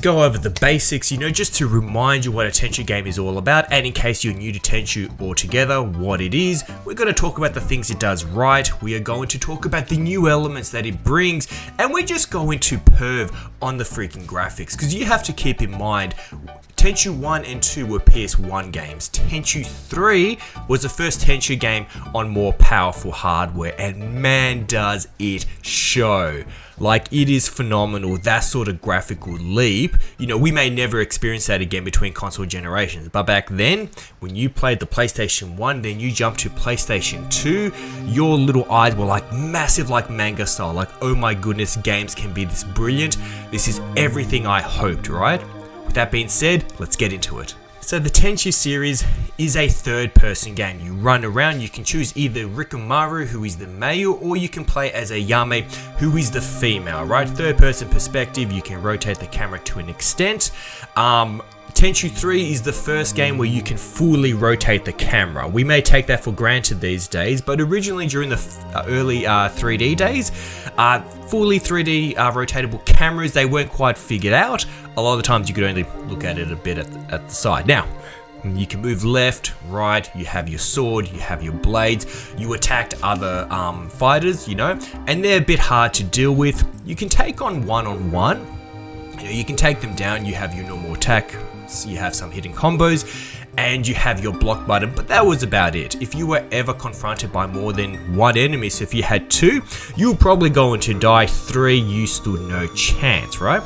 Go over the basics, just to remind you what a Tenchu game is all about, and in case you're new to Tenchu altogether, what it is. We're going to talk about the things it does right, we are going to talk about the new elements that it brings, and we're just going to perv on the freaking graphics, because you have to keep in mind, Tenchu 1 and 2 were PS1 games. Tenchu 3 was the first Tenchu game on more powerful hardware, and man does it show. Like, it is phenomenal, that sort of graphical leap. We may never experience that again between console generations, but back then, when you played the PlayStation 1, then you jumped to PlayStation 2, your little eyes were like massive, like manga style, like, oh my goodness, games can be this brilliant. This is everything I hoped, right? With that being said, let's get into it. So the Tenchu series is a third-person game. You run around, you can choose either Rikumaru, who is the male, or you can play as a Yame, who is the female, right? Third-person perspective, you can rotate the camera to an extent. Tenchu 3 is the first game where you can fully rotate the camera. We may take that for granted these days, but originally during the early 3D days, fully 3D rotatable cameras, they weren't quite figured out. A lot of the times you could only look at it a bit at the side. Now, you can move left, right, you have your sword, you have your blades, you attacked other fighters, and they're a bit hard to deal with. You can take on one-on-one, you can take them down, you have your normal attack, you have some hidden combos, and you have your block button, but that was about it. If you were ever confronted by more than one enemy, so if you had two, you were probably going to die. 3, you stood no chance, right?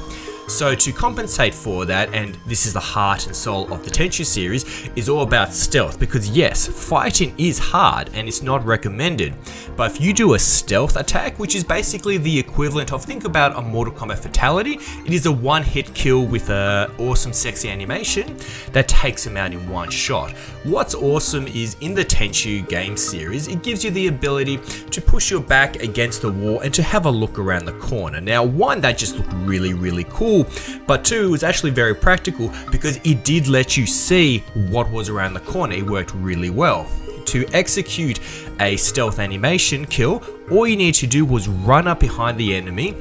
So to compensate for that, and this is the heart and soul of the Tenchu series, is all about stealth, because yes, fighting is hard and it's not recommended, but if you do a stealth attack, which is basically the equivalent of, think about a Mortal Kombat fatality, it is a one-hit kill with a awesome sexy animation that takes him out in one shot. What's awesome is in the Tenchu game series, it gives you the ability to push your back against the wall and to have a look around the corner. Now, one, that just looked really cool, but two, it was actually very practical because it did let you see what was around the corner. It worked really well. To execute a stealth animation kill, all you need to do was run up behind the enemy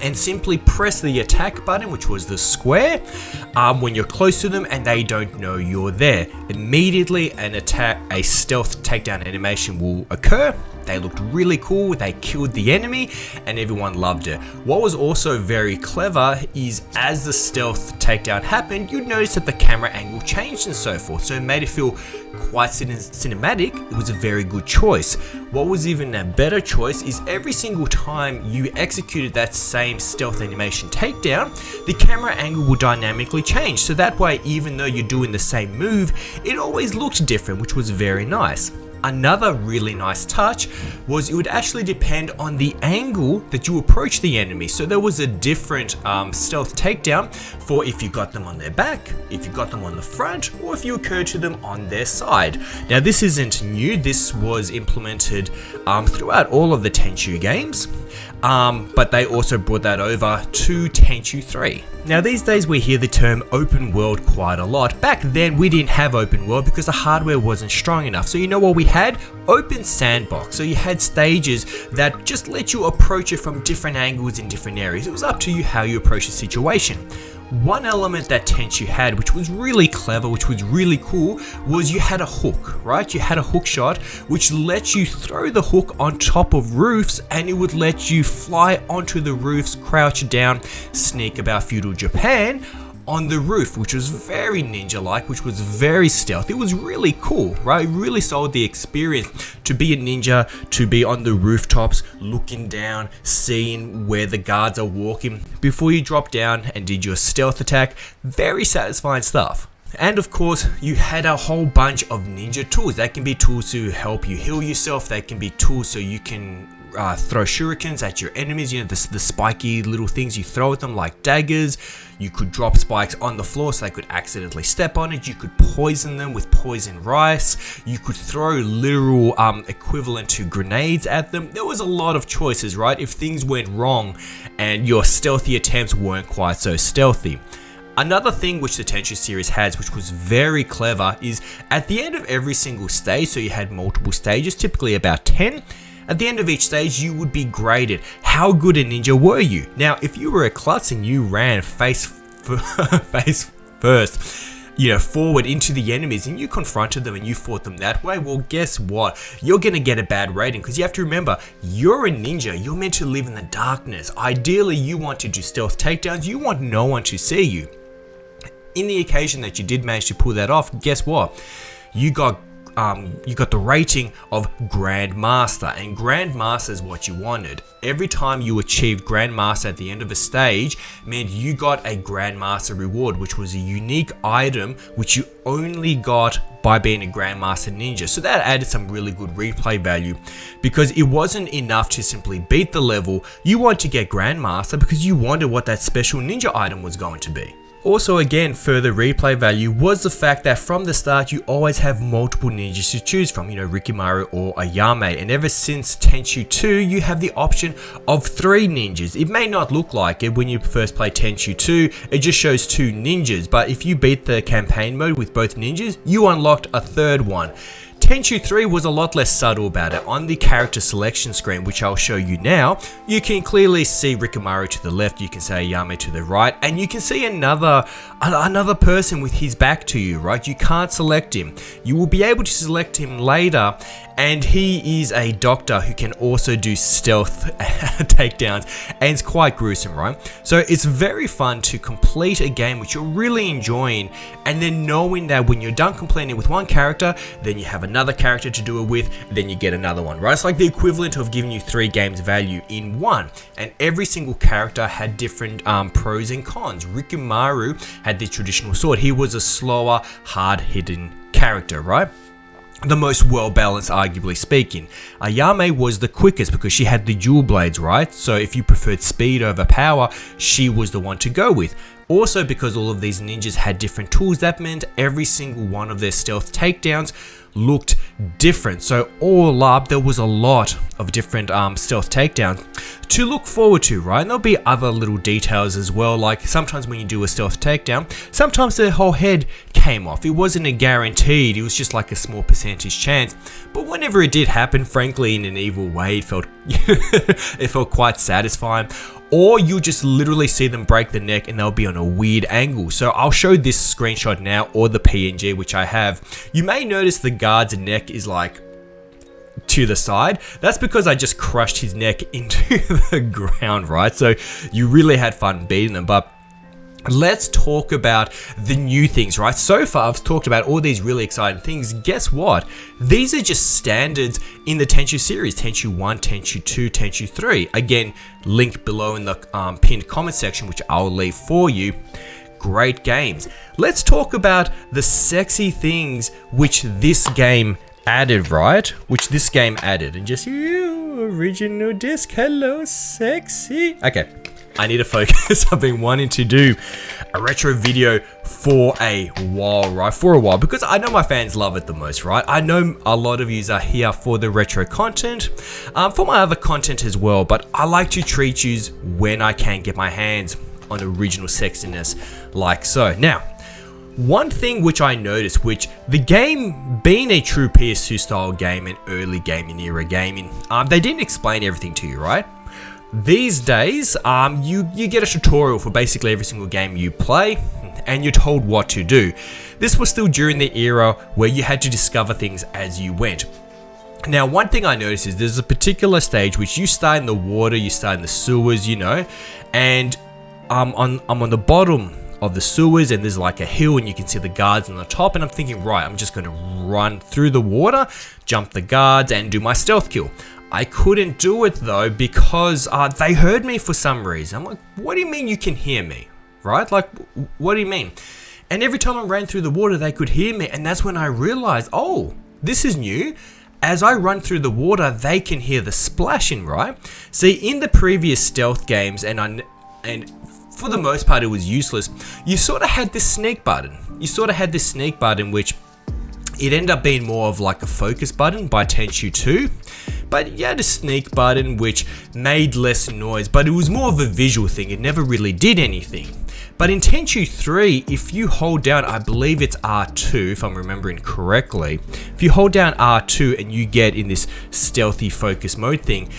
and simply press the attack button, which was the square, when you're close to them and they don't know you're there. Immediately a stealth takedown animation will occur. They looked really cool, they killed the enemy, and everyone loved it. What was also very clever is as the stealth takedown happened, you'd notice that the camera angle changed and so forth, so it made it feel quite cinematic. It was a very good choice. What was even a better choice is every single time you executed that same stealth animation takedown, the camera angle will dynamically change, so that way even though you're doing the same move, it always looked different, which was very nice. Another really nice touch was it would actually depend on the angle that you approach the enemy. So there was a different stealth takedown for if you got them on their back, if you got them on the front, or if you occurred to them on their side. Now this isn't new, this was implemented throughout all of the Tenchu games, but they also brought that over to Tenchu 3. Now these days we hear the term open world quite a lot. Back then we didn't have open world because the hardware wasn't strong enough. So you know what we had? Open sandbox. So you had stages that just let you approach it from different angles in different areas. It was up to you how you approach the situation. One element that Tenchu had, which was really clever, which was really cool, was you had a hook, right? You had a hook shot, which let you throw the hook on top of roofs, and it would let you fly onto the roofs, crouch down, sneak about feudal Japan on the roof, which was very ninja-like, which was very stealth. It was really cool, right? It really sold the experience to be a ninja, to be on the rooftops, looking down, seeing where the guards are walking before you drop down and did your stealth attack. Very satisfying stuff. And of course, you had a whole bunch of ninja tools. That can be tools to help you heal yourself. They can be tools so you can throw shurikens at your enemies, the spiky little things you throw at them like daggers. You could drop spikes on the floor so they could accidentally step on it. You could poison them with poison rice. You could throw literal equivalent to grenades at them. There was a lot of choices, right? If things went wrong and your stealthy attempts weren't quite so stealthy. Another thing which the Tenchu series has, which was very clever, is at the end of every single stage, so you had multiple stages, typically about 10, at the end of each stage you would be graded. How good a ninja were you? Now, if you were a klutz and you ran face face first, forward into the enemies, and you confronted them and you fought them that way, well, guess what? You're gonna get a bad rating, because you have to remember, you're a ninja. You're meant to live in the darkness. Ideally, you want to do stealth takedowns. You want no one to see you. In the occasion that you did manage to pull that off, guess what? You got the rating of Grandmaster, and Grandmaster is what you wanted. Every time you achieved Grandmaster at the end of a stage meant you got a Grandmaster reward, which was a unique item which you only got by being a Grandmaster Ninja. So that added some really good replay value, because it wasn't enough to simply beat the level. You want to get Grandmaster because you wondered what that special ninja item was going to be. Also, again, further replay value was the fact that from the start you always have multiple ninjas to choose from, Rikimaru or Ayame, and ever since Tenchu 2 you have the option of 3 ninjas. It may not look like it when you first play Tenchu 2, it just shows 2 ninjas, but if you beat the campaign mode with both ninjas, you unlocked a third one. Tenchu 3 was a lot less subtle about it. On the character selection screen, which I'll show you now, you can clearly see Rikimaru to the left, you can see Ayame to the right, and you can see another person with his back to you, right? You can't select him. You will be able to select him later, and he is a doctor who can also do stealth takedowns, and it's quite gruesome, right? So it's very fun to complete a game which you're really enjoying, and then knowing that when you're done completing it with one character, then you have another character to do it with, then you get another one, right? It's like the equivalent of giving you 3 games value in one, and every single character had different pros and cons. Rikimaru had the traditional sword. He was a slower, hard-hitting character, right? The most well-balanced, arguably speaking. Ayame was the quickest because she had the dual blades, right? So if you preferred speed over power, she was the one to go with. Also, because all of these ninjas had different tools, that meant every single one of their stealth takedowns looked different. So all up, there was a lot of different stealth takedowns to look forward to, right? And there'll be other little details as well, like sometimes when you do a stealth takedown, sometimes the whole head came off. It wasn't a guaranteed, it was just like a small percentage chance. But whenever it did happen, frankly, in an evil way, it felt it felt quite satisfying. Or you just literally see them break the neck and they'll be on a weird angle. So I'll show this screenshot now, or the PNG which I have. You may notice the guard's neck is like to the side. That's because I just crushed his neck into the ground, right? So you really had fun beating them. But let's talk about the new things, right? So far, I've talked about all these really exciting things. Guess what? These are just standards in the Tenchu series. Tenchu 1, Tenchu 2, Tenchu 3. Again, link below in the pinned comment section, which I'll leave for you. Great games. Let's talk about the sexy things which this game added, right? Which this game added. And just, you original disc, hello, sexy. Okay. I need to focus. I've been wanting to do a retro video for a while, right? For a while, because I know my fans love it the most, right? I know a lot of you are here for the retro content, for my other content as well, but I like to treat you when I can get my hands on original sexiness like so. Now, one thing which I noticed, which the game being a true PS2 style game and early gaming era gaming, they didn't explain everything to you, right? These days, you get a tutorial for basically every single game you play, and you're told what to do. This was still during the era where you had to discover things as you went. Now, one thing I noticed is there's a particular stage which you start in the water, you start in the sewers, and I'm on the bottom of the sewers, and there's like a hill, and you can see the guards on the top, and I'm thinking, right, I'm just going to run through the water, jump the guards, and do my stealth kill. I couldn't do it though because they heard me for some reason. I'm like, what do you mean you can hear me? Right? Like, what do you mean? And every time I ran through the water, they could hear me. And that's when I realized, oh, this is new. As I run through the water, they can hear the splashing, right? See, in the previous stealth games, and for the most part, it was useless. You sort of had this sneak button. Which it ended up being more of like a focus button by Tenchu 2. But you had a sneak button which made less noise, but it was more of a visual thing. It never really did anything. But in Tenchu 3, if you hold down, I believe it's R2, if I'm remembering correctly. If you hold down R2 and you get in this stealthy focus mode thing,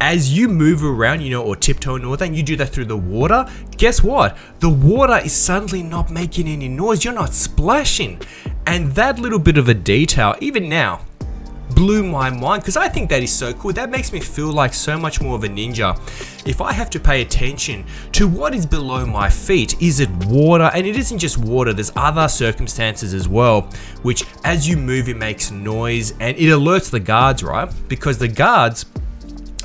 as you move around, you know, or tiptoe and all that, and you do that through the water, guess what? The water is suddenly not making any noise. You're not splashing. And that little bit of a detail, even now, blew my mind, because I think that is so cool. That makes me feel like so much more of a ninja. If I have to pay attention to what is below my feet, is it water? And it isn't just water, there's other circumstances as well, which as you move, it makes noise and it alerts the guards, right? Because the guards,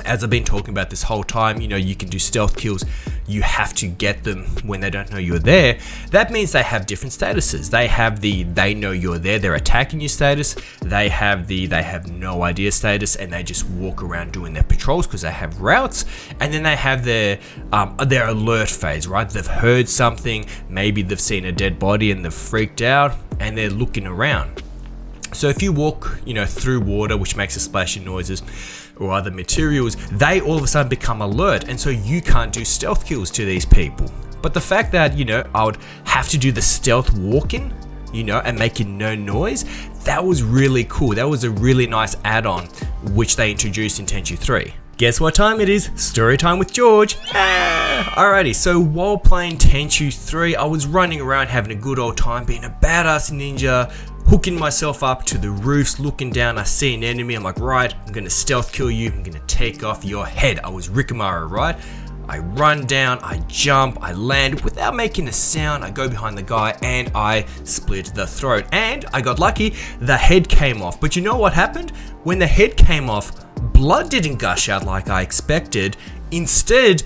as I've been talking about this whole time, you know, you can do stealth kills. You have to get them when they don't know you're there. That means they have different statuses. They have the they know you're there, they're attacking you status. They have the they have no idea status, and they just walk around doing their patrols because they have routes. And then they have their alert phase, right? They've heard something, maybe they've seen a dead body and they've freaked out and they're looking around. So if you walk, you know, through water, which makes a splashing noises, or other materials, they all of a sudden become alert, and so you can't do stealth kills to these people. But the fact that, you know, I would have to do the stealth walking, you know, and making no noise, that was really cool. That was a really nice add-on, which they introduced in Tenchu 3. Guess what time it is? Story time with George. Alrighty, so while playing Tenchu 3, I was running around having a good old time, being a badass ninja, hooking myself up to the roofs, looking down, I see an enemy, I'm like, right, I'm gonna stealth kill you, I'm gonna take off your head. I was Rikimaru, right? I run down, I jump, I land without making a sound, I go behind the guy and I split the throat. And I got lucky, the head came off. But you know what happened? When the head came off, blood didn't gush out like I expected. Instead,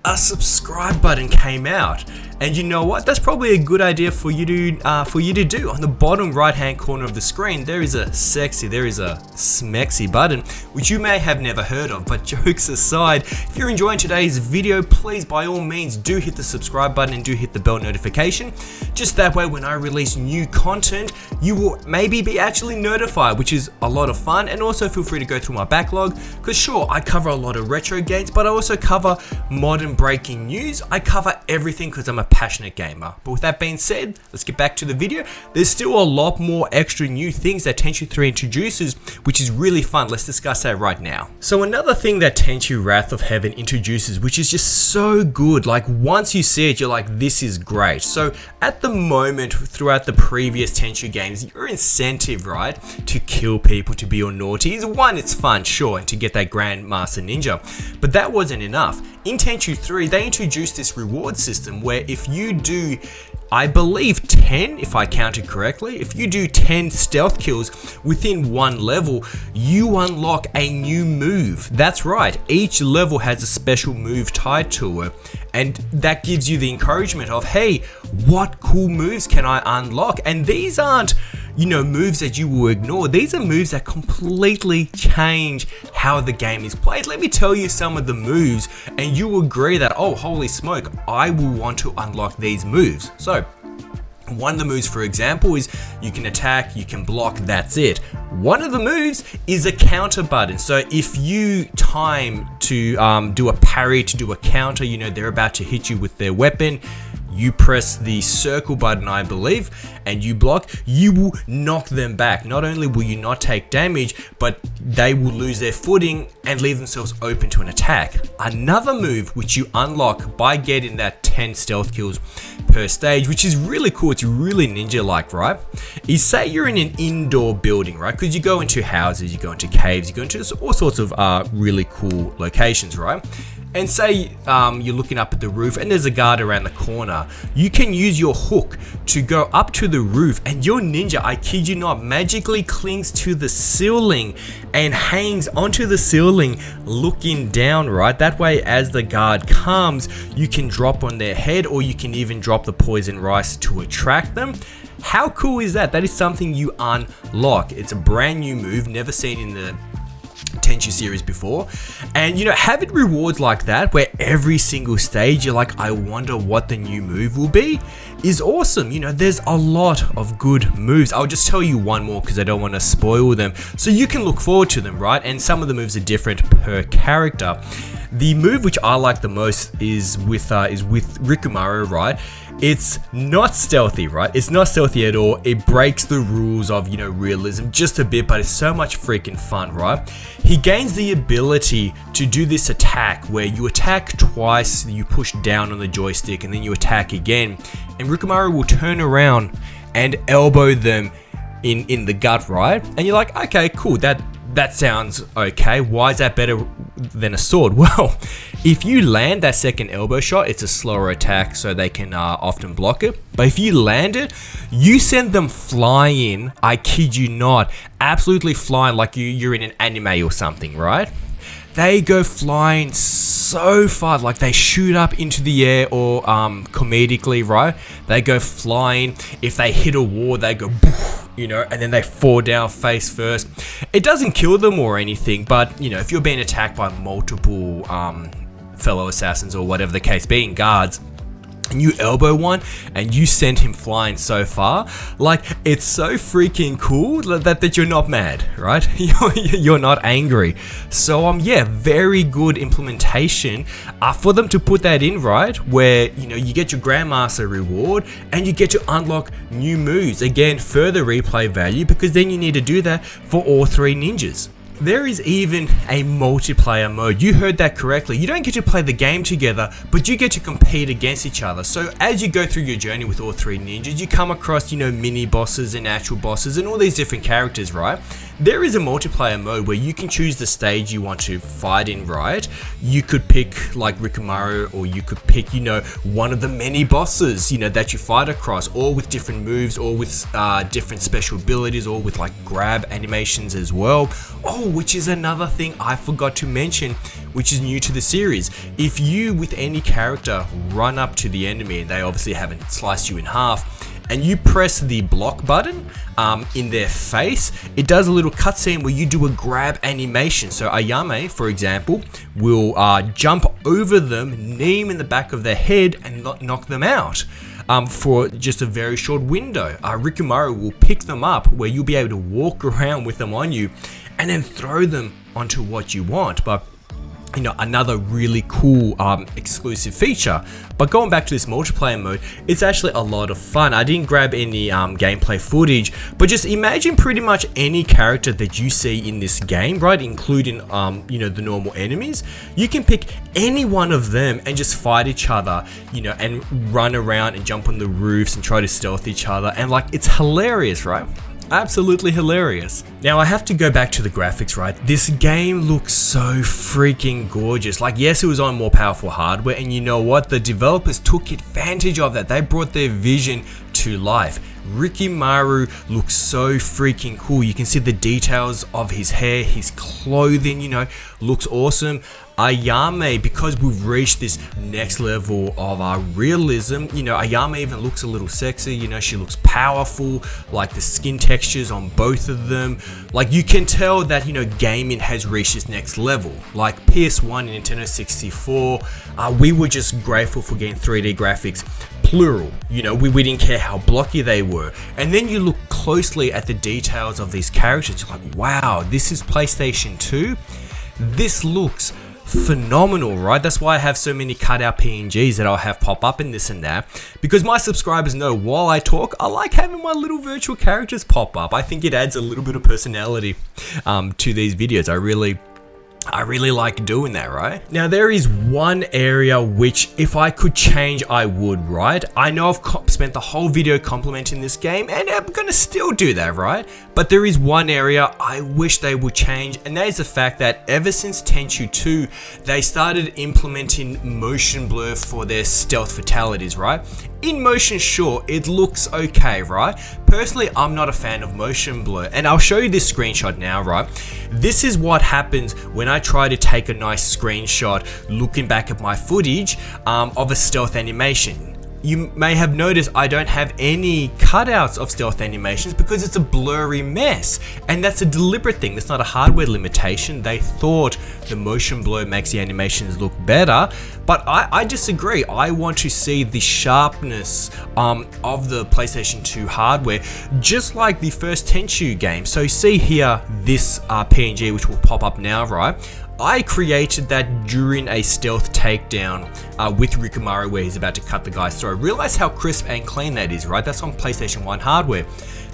a subscribe button came out. And you know what? That's probably a good idea for you to do. On the bottom right hand corner of the screen, there is a smexy button, which you may have never heard of. But jokes aside, if you're enjoying today's video, please by all means do hit the subscribe button and do hit the bell notification. Just that way, when I release new content, you will maybe be actually notified, which is a lot of fun. And also feel free to go through my backlog, because sure, I cover a lot of retro games, but I also cover modern breaking news. I cover everything because I'm a passionate gamer. But with that being said, let's get back to the video. There's still a lot more extra new things that Tenchu 3 introduces, which is really fun. Let's discuss that right now. So another thing that Tenchu Wrath of Heaven introduces, which is just so good, like once you see it, you're like, this is great. So at the moment, throughout the previous Tenchu games, your incentive, right, to kill people, to be all naughty is one, it's fun, sure, and to get that Grandmaster Ninja. But that wasn't enough. In Tenchu 3, they introduced this reward system where if you do, I believe 10, if I counted correctly, if you do 10 stealth kills within one level, you unlock a new move. That's right, each level has a special move tied to it, and that gives you the encouragement of, hey, what cool moves can I unlock? And these aren't, you know, moves that you will ignore. These are moves that completely change how the game is played. Let me tell you some of the moves, and you will agree that, oh, holy smoke, I will want to unlock these moves. So one of the moves, for example, is you can attack, you can block, that's it. One of the moves is a counter button. So if you time to do a parry, to do a counter, you know, they're about to hit you with their weapon, you press the circle button, I believe, and you block, you will knock them back. Not only will you not take damage, but they will lose their footing and leave themselves open to an attack. Another move which you unlock by getting that 10 stealth kills per stage, which is really cool, it's really ninja-like, right? Is say you're in an indoor building, right? Because you go into houses, you go into caves, you go into all sorts of really cool locations, right? And say you're looking up at the roof and there's a guard around the corner. You can use your hook to go up to the roof, and your ninja, I kid you not, magically clings to the ceiling and hangs onto the ceiling looking down, right? That way, as the guard comes, you can drop on their head, or you can even drop the poison rice to attract them. How cool is that? That is something you unlock. It's a brand new move, never seen in the Tenchu series before. And you know, having rewards like that where every single stage you're like, I wonder what the new move will be, is awesome. You know, there's a lot of good moves. I'll just tell you one more because I don't want to spoil them, so you can look forward to them, right? And some of the moves are different per character. The move which I like the most is with Rikimaru, right? It's not stealthy, right? It's not stealthy at all. It breaks the rules of, realism just a bit, but it's so much freaking fun, right? He gains the ability to do this attack where you attack twice, you push down on the joystick, and then you attack again. And Rikimaru will turn around and elbow them in the gut, right? And you're like, okay, cool, that sounds okay. Why is that better than a sword? Well, if you land that second elbow shot, it's a slower attack, so they can often block it. But if you land it, you send them flying, I kid you not, absolutely flying like you're in an anime or something, right? They go flying so far, like they shoot up into the air, or comedically, right? They go flying. If they hit a wall, they go poof, and then they fall down face first. It doesn't kill them or anything, but if you're being attacked by multiple fellow assassins or whatever the case being, guards, and you elbow one and you send him flying so far, like, it's so freaking cool that you're not mad, right? You're not angry. So yeah, very good implementation for them to put that in, right? Where you get your Grandmaster reward and you get to unlock new moves. Again, further replay value, because then you need to do that for all three ninjas. There is even a multiplayer mode. You heard that correctly. You don't get to play the game together, but you get to compete against each other. So as you go through your journey with all three ninjas, you come across, mini bosses and actual bosses and all these different characters, right? There is a multiplayer mode where you can choose the stage you want to fight in, right? You could pick like Rikimaru, or you could pick, one of the many bosses, that you fight across, all with different moves, or with different special abilities, or with like grab animations as well. Oh, which is another thing I forgot to mention, which is new to the series. If you, with any character, run up to the enemy, and they obviously haven't sliced you in half, and you press the block button in their face, it does a little cutscene where you do a grab animation. So Ayame, for example, will jump over them, knee them in the back of their head, and knock them out. For just a very short window. Rikimaru will pick them up, where you'll be able to walk around with them on you and then throw them onto what you want. But another really cool exclusive feature. But going back to this multiplayer mode, it's actually a lot of fun. I didn't grab any gameplay footage, but just imagine pretty much any character that you see in this game, right? Including the normal enemies. You can pick any one of them and just fight each other, and run around and jump on the roofs and try to stealth each other. And like, it's hilarious, right? Absolutely hilarious. Now I have to go back to the graphics, right? This game looks so freaking gorgeous. Like, yes, it was on more powerful hardware, and you know what? The developers took advantage of that. They brought their vision to life. Rikimaru looks so freaking cool. You can see the details of his hair, his clothing, looks awesome. Ayame, because we've reached this next level of our realism, Ayame even looks a little sexy, she looks powerful, like the skin textures on both of them. Like, you can tell that, gaming has reached this next level. Like PS1 and Nintendo 64, we were just grateful for getting 3D graphics, plural. We didn't care how blocky they were. And then you look closely at the details of these characters, you're like, wow, this is PlayStation 2? This looks phenomenal, right? That's why I have so many cutout PNGs that I'll have pop up in this and that, because my subscribers know while I talk, I like having my little virtual characters pop up. I think it adds a little bit of personality to these videos. I really like doing that, right? Now, there is one area which, if I could change, I would, right? I know I've spent the whole video complimenting this game, and I'm gonna still do that, right? But there is one area I wish they would change, and that is the fact that ever since Tenchu 2, they started implementing motion blur for their stealth fatalities, right? In motion, sure, it looks okay, right? Personally, I'm not a fan of motion blur, and I'll show you this screenshot now, right? This is what happens when I try to take a nice screenshot looking back at my footage of a stealth animation. You may have noticed I don't have any cutouts of stealth animations because it's a blurry mess, and that's a deliberate thing. That's not a hardware limitation. They thought the motion blur makes the animations look better, but I disagree. I want to see the sharpness of the PlayStation 2 hardware, just like the first Tenchu game. So see here, this PNG, which will pop up now, right? I created that during a stealth takedown with Rikimaru where he's about to cut the guy's throat. Realize how crisp and clean that is, right? That's on PlayStation 1 hardware.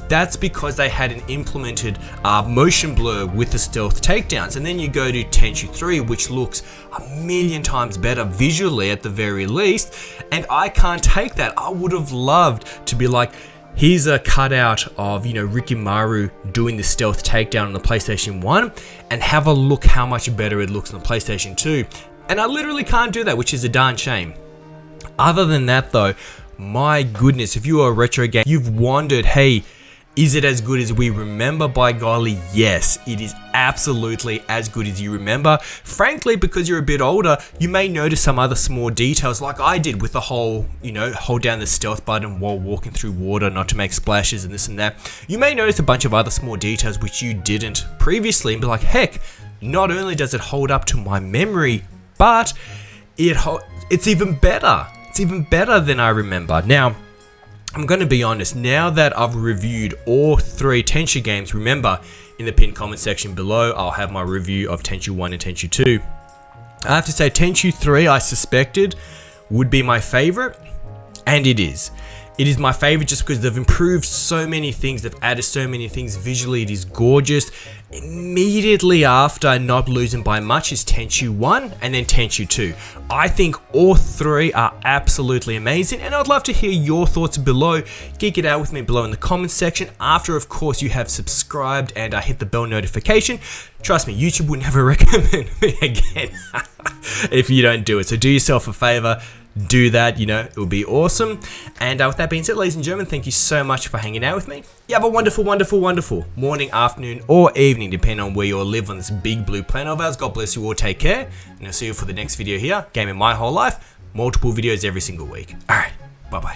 That's because they had an implemented motion blur with the stealth takedowns. And then you go to Tenchu 3, which looks a million times better visually at the very least. And I can't take that. I would have loved to be like, here's a cutout of, Rikimaru doing the stealth takedown on the PlayStation 1 and have a look how much better it looks on the PlayStation 2. And I literally can't do that, which is a darn shame. Other than that though, my goodness, if you are a retro game, you've wondered, hey, is it as good as we remember? By golly, yes, it is absolutely as good as you remember. Frankly, because you're a bit older, you may notice some other small details like I did with the whole, hold down the stealth button while walking through water not to make splashes and this and that. You may notice a bunch of other small details which you didn't previously and be like, heck, not only does it hold up to my memory, but it's even better. It's even better than I remember. Now, I'm going to be honest, now that I've reviewed all 3 Tenchu games, remember, in the pinned comment section below, I'll have my review of Tenchu 1 and Tenchu 2. I have to say, Tenchu 3, I suspected, would be my favorite, and it is. It is my favorite just because they've improved so many things, they've added so many things. Visually, it is gorgeous. Immediately after, not losing by much, is Tenchu 1 and then Tenchu 2. I think all 3 are absolutely amazing, and I'd love to hear your thoughts below. Geek it out with me below in the comments section. After, of course, you have subscribed and hit the bell notification. Trust me, YouTube would never recommend me again if you don't do it. So do yourself a favor. Do that, it will be awesome. And with that being said, ladies and gentlemen, thank you so much for hanging out with me. You have a wonderful, wonderful, wonderful morning, afternoon, or evening, depending on where you all live on this big blue planet of ours. God bless you all, take care, and I'll see you for the next video here. Gaming my whole life, multiple videos every single week. Alright, bye-bye.